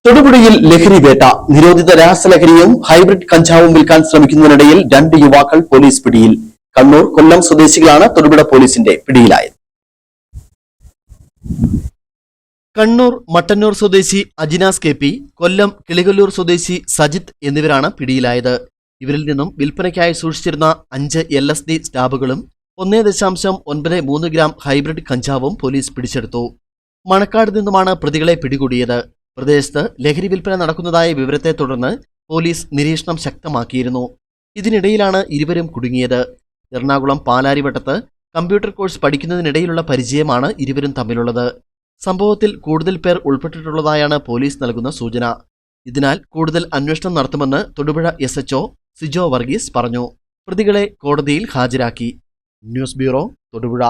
തൊടുപുഴയിൽ ലഹരി വേട്ട. നിരോധിത രാസലഹരിയും ഹൈബ്രിഡ് കഞ്ചാവും വിൽക്കാൻ ശ്രമിക്കുന്നതിനിടയിൽ 2 യുവാക്കൾ പോലീസ് പിടിയിൽ. കണ്ണൂർ, കൊല്ലം സ്വദേശികളാണ് തൊടുപുഴ പോലീസിന്റെ പിടിയിലായത്. കണ്ണൂർ മട്ടന്നൂർ സ്വദേശി അജിനാസ് KP, കൊല്ലം കിളികൊല്ലൂർ സ്വദേശി സജിത്ത് എന്നിവരാണ് പിടിയിലായത്. ഇവരിൽ നിന്നും വിൽപ്പനയ്ക്കായി സൂക്ഷിച്ചിരുന്ന 5 LSD സ്റ്റാബുകളും 1.93 ഗ്രാം ഹൈബ്രിഡ് കഞ്ചാവും പോലീസ് പിടിച്ചെടുത്തു. മണക്കാട് നിന്നുമാണ് പ്രതികളെ പിടികൂടിയത്. പ്രദേശത്ത് ലഹരി വിൽപ്പന നടക്കുന്നതായ വിവരത്തെ തുടർന്ന് പോലീസ് നിരീക്ഷണം ശക്തമാക്കിയിരുന്നു. ഇതിനിടയിലാണ് ഇരുവരും കുടുങ്ങിയത്. എറണാകുളം പാലാരിവട്ടത്ത് കമ്പ്യൂട്ടർ കോഴ്സ് പഠിക്കുന്നതിനിടയിലുള്ള പരിചയമാണ് ഇരുവരും തമ്മിലുള്ളത്. സംഭവത്തിൽ കൂടുതൽ പേർ ഉൾപ്പെട്ടിട്ടുള്ളതായാണ് പോലീസ് നൽകുന്ന സൂചന. ഇതിനാൽ കൂടുതൽ അന്വേഷണം നടത്തുമെന്ന് തൊടുപുഴ SHO സിജോ വർഗീസ് പറഞ്ഞു. പ്രതികളെ കോടതിയിൽ ഹാജരാക്കി. News bureau, Thodupuzha.